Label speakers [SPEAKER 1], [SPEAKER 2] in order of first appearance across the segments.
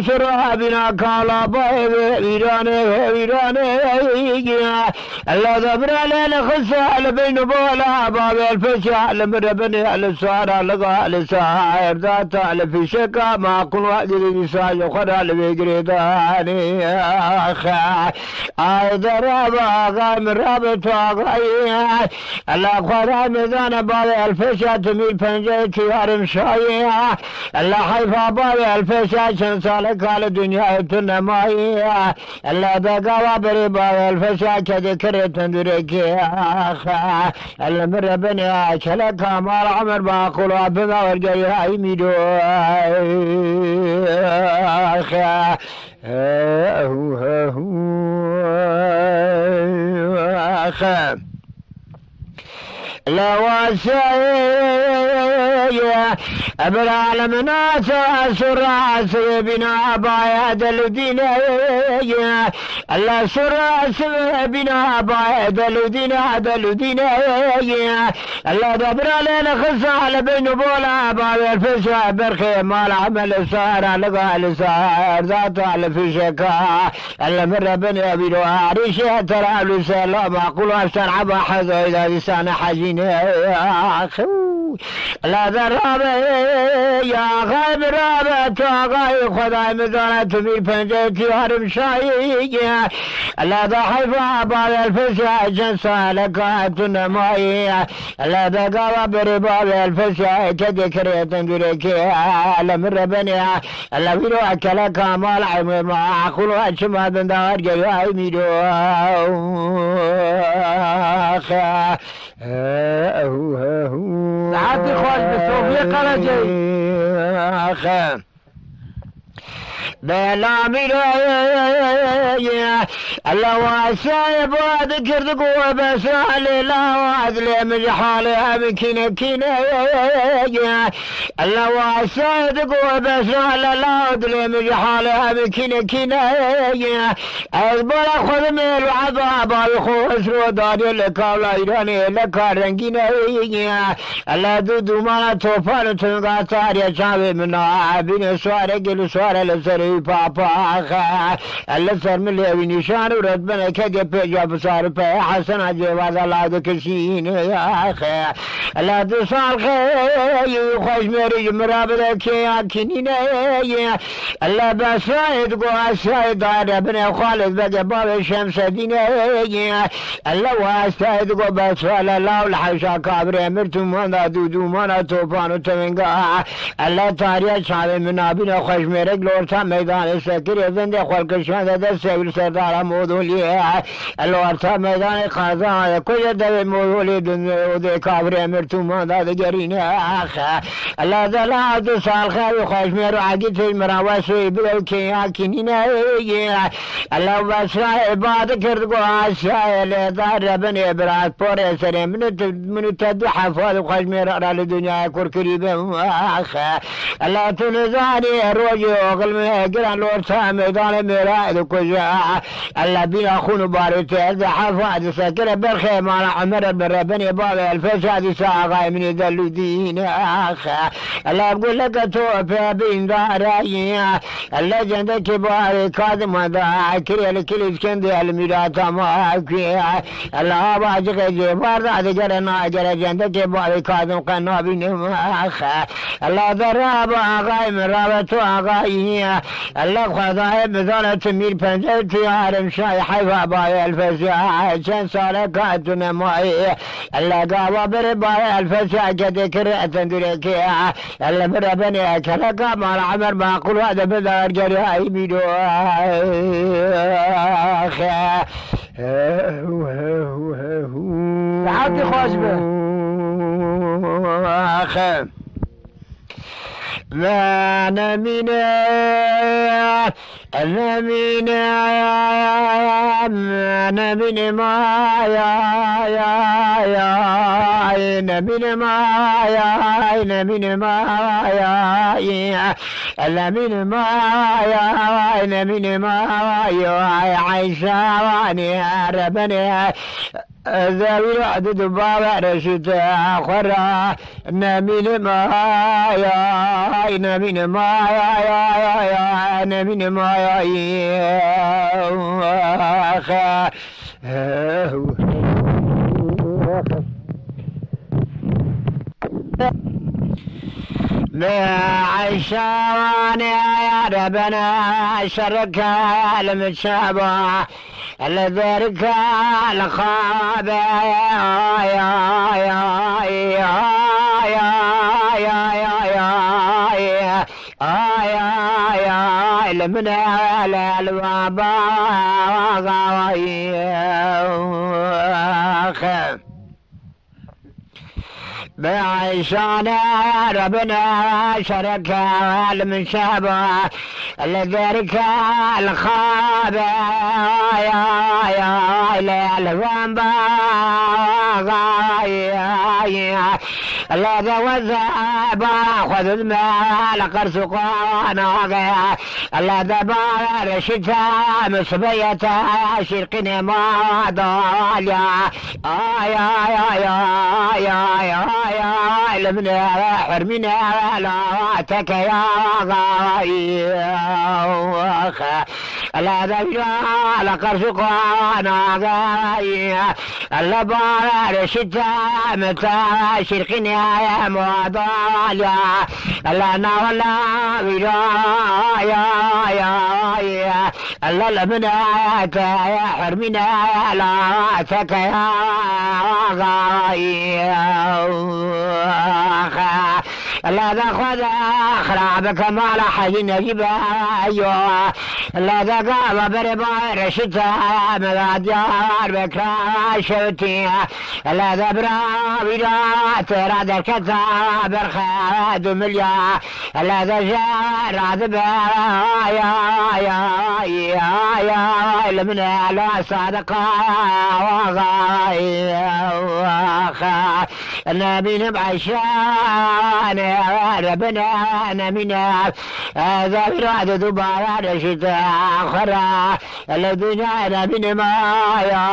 [SPEAKER 1] سر بنا كالا ويرانه الله دبر علينا خسال بين بولا باب الفشا لمربني على السارة لقى لسائر ذات على في شكا ما كل واحد يسال خدا لبيقريداني اخا ايضا رابا غام رابط واغايا الله خدا ميزان باب الفشا تميل فنجيتي هرم شايا الله حيفا باب الفشا شنسالك على دنيا تنمايا الله دقاوا بري باب الفشا كذكر تندرك اخا الله مربني اشلك مال عمر باقول ابنا ورجي هاي ميدو اخا اخا لا واسعي أبرال مناس سراس بنا بايد الدين الله سراس بنا بايد الدين الله دبر علينا خصال بين بولا باي الفشا برخي مال عمل سار لقى لسار ذات على فشكا الله من بني أبي عريشة ترى لسلام أقول أسترعب حظ إذا لسان حزين يا أخي لا ذرابة يا غيب رابة غاي خداي مزانة تميل فنجيتي هرم شاي لا ذا حيفا بعد الفشا جنسا لكات نماي لا ذا قوى برباب الفشا كذكرية تندركي لمن ربني لا ويرو أكلك مال عمي ما أقول أشما دندار جياي ميدو آخا
[SPEAKER 2] عادي خوش بسوفي قرجي
[SPEAKER 1] آخا بلا ميرايا الله واسع بعد كردك وبس على لا وعدل مجحالي أمكن كنا الله واسع وبس على لا وعدل مجحالي أمكن كنا أزبر خذ ميل وعذاب الخوش وداني لك ولا إيراني لك رنجنا الله دودو ما توفان تنقى تاريا شابي من عابين سوار قل سوار لسري بابا آخا الله سر ملي نشان ورد بنا كجا بيجا بصار بي حسن عجيبات الله دكسين يا أخا الله دسال خي خوش مريج مرابط كي أكنين الله بسايد قو أسايد دار بنا خالد بقى باب شمس دين الله واسايد قو بسال الله الحشا كابر مرتم وانا دودو مانا توفانو تمنقا الله تاريا شعب منابين خوش مريج لورتا ميدان سكر زنده خلق شان ده سبيل سردار مودولي الورتا ميدان قازان كل ده مودولي ده كابر مرتوما ده جرين اخ الله ذلا ده سال خير خوش مر عقيت مراوسي بلكي اكنين الله بسرا عباد كرد عشاء لدار بني برات بور سر من تدحف خوش مر على الدنيا كركريب اخ الله تنزاني روجي وقلب جران لورتا ميدان ميراد كجا الله بينا خونو بارت حفاد سكر برخي مال عمر بن بني باب الفساد ساغا من دلودين اخ الله اقول لك توفى بين داري الله جند كبار كاظم ذاكر الكل اسكند الميرات ماك الله باجك جبار ذكرنا جر جند كبار كاظم قنا بن اخ الله ضرب غايم رابط غاي الله خداي بزانة تميل پنجرتي هرم شاي حيفا باي الفساع شن سالكات نمائي الله قاوة برباي الفساع كذكر تندركي الله بربني اكلك مال عمر ما قل هذا بذار جرياي ميدو اخي
[SPEAKER 2] عادي خوش به
[SPEAKER 1] اخي ما نمينا نمين ما يا نمين ما يا نمين ما يا نمين ما يا نمين ما يا عيشة واني ربنا ذوي عدد بابا رشد آخرى نمين ما يا نمين ما يا نبي ما عشان يا ربنا شرك المتشابه لذلك الخاب من الوبا بعيشان ربنا شرك المشابه لذلك الخاب الوبا لا ذوذب خذ المال قرص قانا لا ذبار الشتاء مصبية شرقنا ما ضاليا لمنا حرمنا لا تك يا غاي لا ذبار قرص قانا غاي لا بار الشتاء متى شرقنا يا مضاليا لا نولا ويا لا لمنا يا حرمنا لا تك يا غاي لا تأخذ خرابك ما لا حي نجيب أيوه لا تقاب بربا رشتا مغاديار بكراشوتي لا تبرا ولا ترى الكتاب الخاد مليا لا تجار عذبا يا لمنا لا صادقا وغاي النبي نبعشان ربنا نمنا هذا براد دبارة رشتا خرا الدنيا نبي ما يا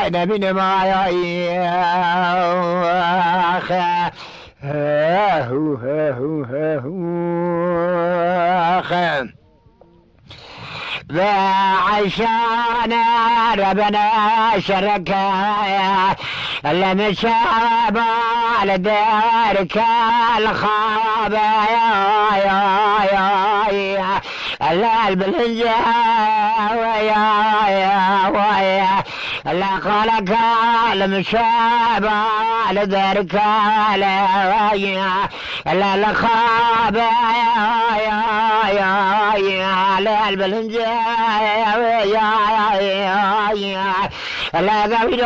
[SPEAKER 1] نبي ما وعشان ربنا شرك المشاب على دارك الخاب القلب الهجا لا خلق المشاب على دارك لا الخاب على البلنجا لا ذويل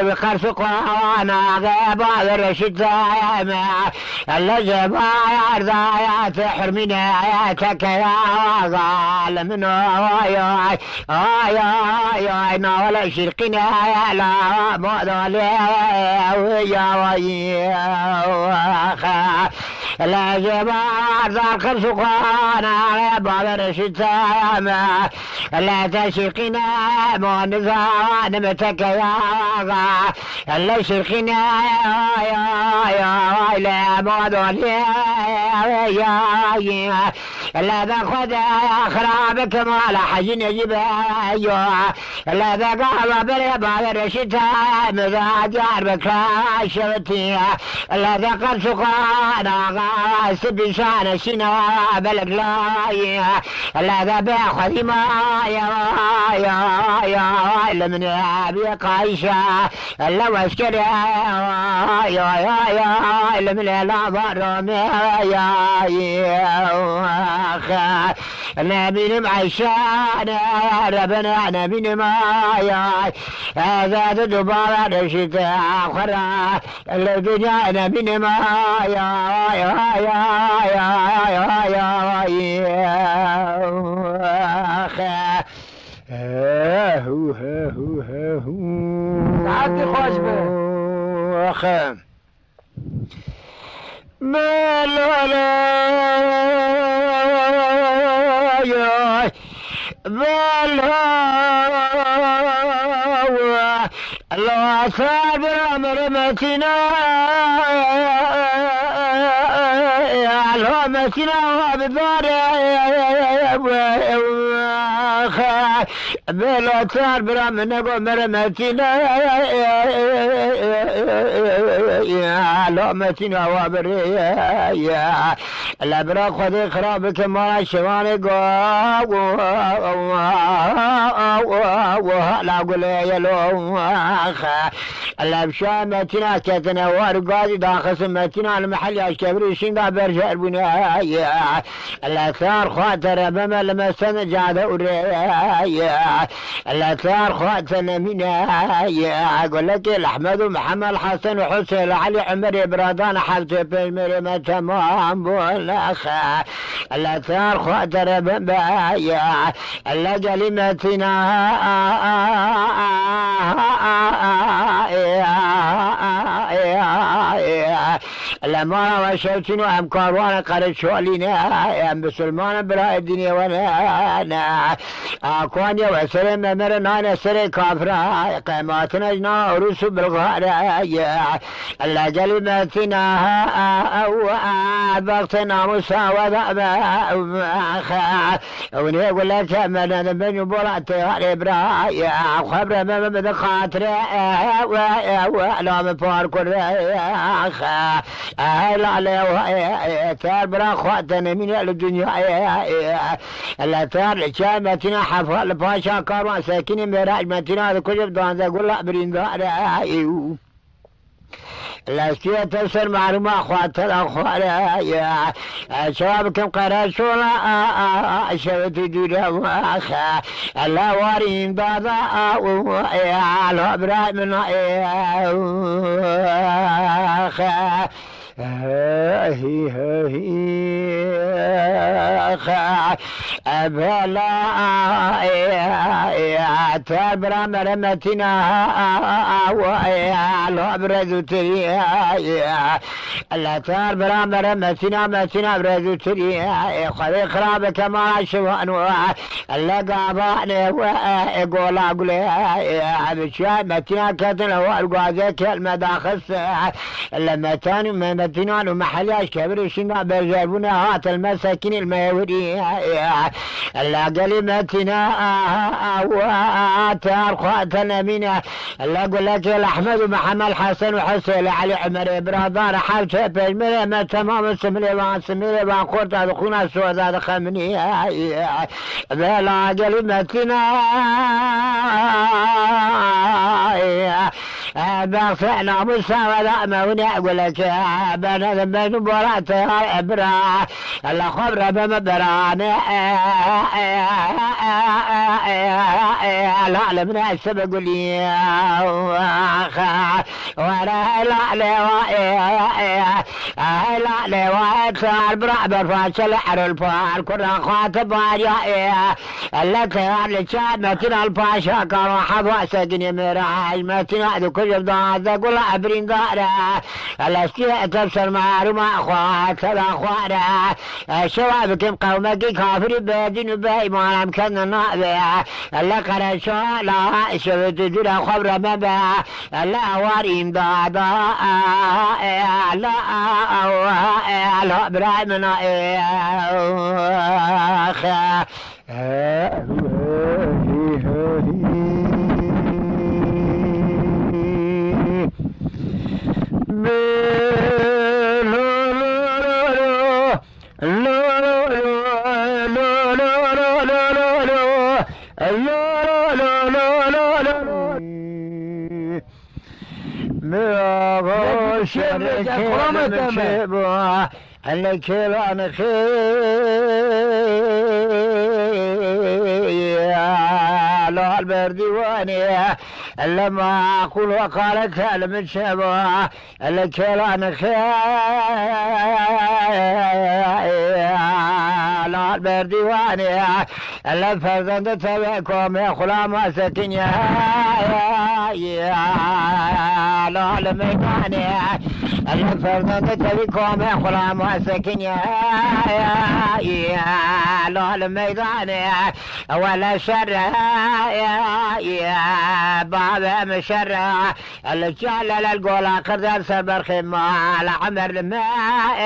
[SPEAKER 1] بخرفقنا غابا الرشدام الجبار ذات حرمنا ياتك يا ظالمنا يا ولا شرقنا لا مضل يا لا جبار ذا خرفقنا غابا الرشدام لا تشرقنا مونزان متك يا لا شرقنا يا لا مضل يا لا تأخذ خرابك ما لا حج نجيب لا تقاب بربا الشتاء مزاجار بكاشوتي لا تقل سقانا غاس بشان شنا بلق لا تبع خديما يا لمن ابي قايشة لا واشكر يا لمن لا ضرم يا نبي معشان ربنا نبي ما هذا دبارة الشتاء خرا الدنيا نبي ما
[SPEAKER 2] عادي خوش به
[SPEAKER 1] الله صابر مرمتنا اللهم متنا وبدار بلا تار برا من نقو مرمتنا يا لا متنا وبريا لا برا خذ خرابك ما شواني قو لا قول يا لو لا بشامتنا كتنا وارقادي داخل سمتنا المحل يا كبري شنقا برجع البنايا لا ثار خاطر بما لما سنجاد وريا لا ثار خاطر منايا اقول لك الاحمد ومحمد حسن وحسين علي عمر برادان حبتي بالمرمى تمام بولاخا لا ثار خاطر بما لا كلمتنا لما وشوتين وأمكار وانا قرد شوالينا يا بسلمان براء الدنيا وانا اكوانيا وسلم مرنا نسر كافرا قيماتنا جنا عروس بالغارة الله كلمتنا او بغتنا مساوضة وني اقول لك من بن بولات ابراهيم خبر ما بدا خاطر لا مفارق لا لا تار برا خواتنا من الدنيا لا تار شامتنا حفل باشا كاروان ساكنين مراج متنا كجب دان اقول لا برين دار لا سكية تفسر معلومة أخواتنا أخواتنا شبابكم قراشونا شوتي دولا أخا الله وارين دادا على إبراهيم أخا أبلا تبرا مرمتنا على برزو تريا لا تبرا مرمتنا متنا برزو تريا خذ خرابك ما شوان اللقاباني وقول أقولي بشاي متنا كتنا والقوازك المداخل لما تاني متنا ومحلاش كبير شنا برجابونا هات المساكين الميوري لا كلمتنا واتار خواتنا منا لا اقول لك الاحمد ومحمد حسن وحسين علي عمر برادار حالته بالمرة ما تمام سمري وان قرط هذا خونا السوداء خمني لا كلمتنا بغفعنا مساوذة موني اقول لك بنا ذنبين مباراة ابرا الله خبر بمبراني لا من السبق لي ولا لا واتسار برعبر فاشل حر الفال كنا خاطب يا التي لشاد متنا الباشا كانوا حظوا سجن مراج متنا كل ضاد قول ابرين دارا الاستياء تبصر معلومة اخوات الاخوات شبابكم قومك كافر بادين باي ما كان نابع الله قرشوا لا شبت جرا خبر مبا الله وارين دادا لا برايمنا اخا الكلان لا البردواني لما أقول وقالت من شبه الكلان لا البردواني لفرزند تبعكم يا خلام سكن يا لا الميداني لفرزند تبعكم يا خلام سكن يا لا الميدان ولا شر يا بابا مشر الجال للقول قدر سبر خمال عمر الماء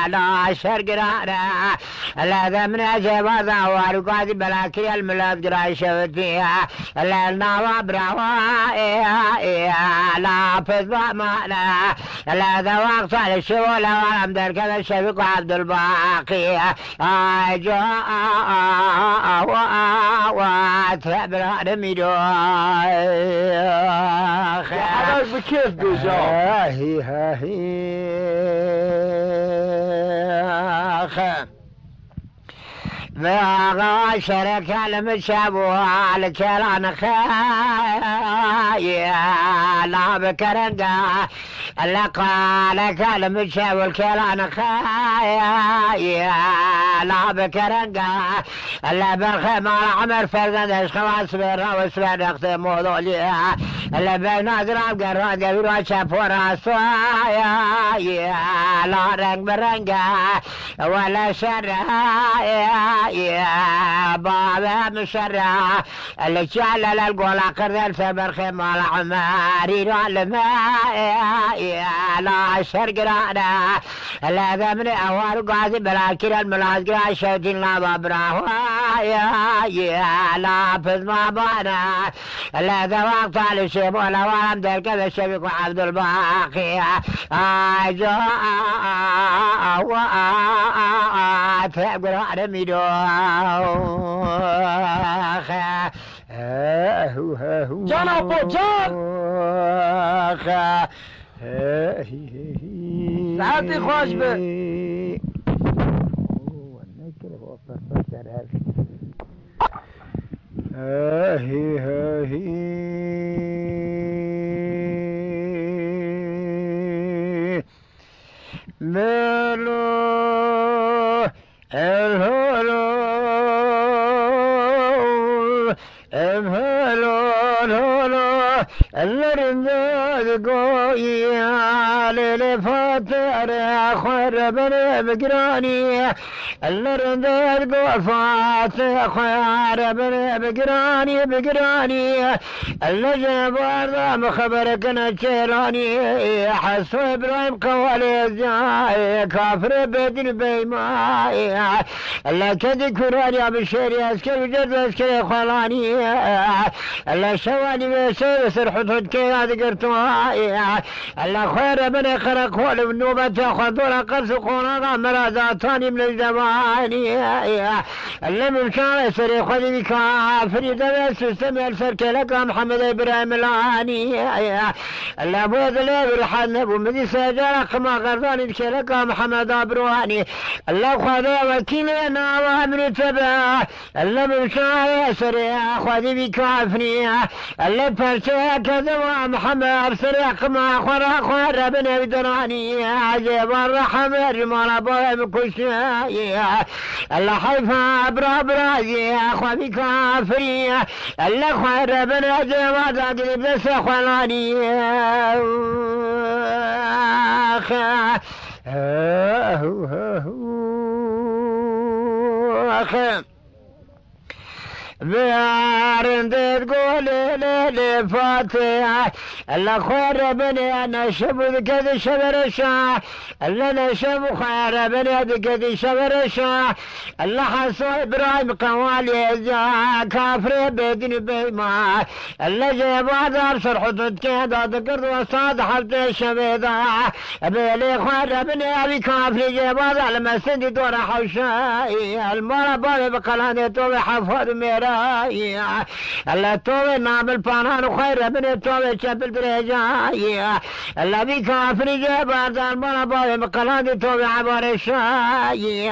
[SPEAKER 1] لا شرقنا لا ذمنا جبازا وارقاد بلاكي الملاد قراي شوتيها لا نواب روايا لا فزبا مانا لا ذواق صالح الشولا ولم در كذا الشفيق عبد الباقي جاء واتبر رميدو
[SPEAKER 2] حضرتك بكيف بيجا
[SPEAKER 1] بغا شرك المشابو على كلان خايا لا بكرنقا لقالك المشابو الكلان خايا لا بكرنقا لا بالخمار عمر فرزند اشخواص برا وسبر اختي موضوعي لا بنادر قراد قبيرو شافورا سوايا لا رنق برنقا ولا شر يا بابا مشرع اللي جعل للقول قرد سبر خمال عماري الماء يا لا شرقرانا لا ذمن اوار قاضي بلاكر الملاذ شوتين لا بابراه يا لا فز ما بانا لا ذواق طال الشيب ولا وام ذلك الشبيك وعبد الباقي جاء تقرا رميدو
[SPEAKER 2] جان ابو جان ساعتي خوش به
[SPEAKER 1] ملو الهلو الهلو الرنداد قوي على الفاتر خير بني بقراني الرنداد قوي فاتر خير بني بقراني اللجنة بارضة مخبرك نتشيراني حسو ابراهيم قوالي الزاي كافر بدن بيماي الله كدي كراني بشيري اسكري جد اسكري خلاني الله شواني بيسير سرحت كي هذا قرتواي الله خير بني خرق خول بنوبة خذونا قرص قونا مرازاتاني من الزماني الله ممشان سري خذي كافري دبس سمع السرك لك محمد ابراهيم العاني الله بوذ لي برحان ابو مدي سجارك ما غرضاني بشرك محمد ابرواني الله خذي وكيلنا وامر تبع الله ممشان سري خذي بكافني الله فرشا كذا محمد سريق ما خور بن بدراني عجب الرحمة رمال ابوه بكشاي الله حيفا برازي اخوة كافري الله خير بن جواد اقلب بس خلاني بيارن تقول لي فاتح الله خير بني انا شبو كذا شبر الشاه الله نشبو خير بني كذا شبر الشاه الله حسو ابراهيم قوالي كافر بدن بيما الله جاب عذاب شرحت كذا ذكرت وصاد حبت الشبيضة بيلي خير بني ابي كافر جاب هذا المسجد دور حوشاي المرة بابي بقلاني توبي حفظ ميرا الله توبي نعمل بانان خير بني توبي شبل بريجاي الله بي كافر جاب هذا المرة بابي بقلاني توبي عبار الشاي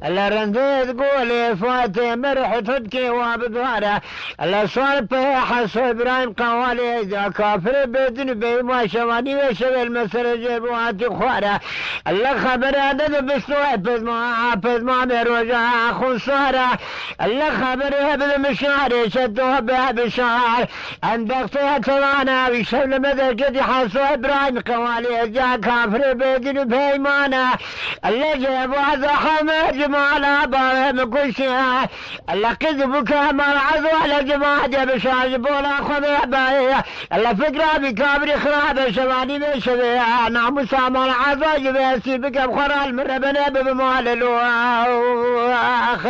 [SPEAKER 1] الله رنديت قولي فاتي مرح تدكي وابدوارة الله صالب حسو ابراهيم قوالي اذا كافر بدن بيما شواني وشبه المسر جيبواتي خوارة الله خبر عدد بسوء بزما بروجا خسارة الله خبر المشاري شدوه بشار اندقتها توانا ويشب لمدى قد يحصو ابراهيم قوالي جا كافر بدن بيمانا اللي جيب وعزو حمد جمالا بارهم كشيا اللي قذبك مال عزو على جماعة بشار بولا خذ بايا اللي فكرة بكابر خراب شباني بشبيا نعم سامال عزو جباسي بك بخرا المربنا بمال الواخ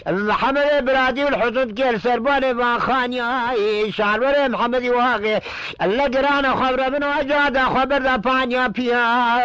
[SPEAKER 1] محمد ابراهيم الحدود كيل سرباني ما خانيا شعر وري محمد واقي اللي قرانا خبر من وجادا خبر ذا بانيا بيا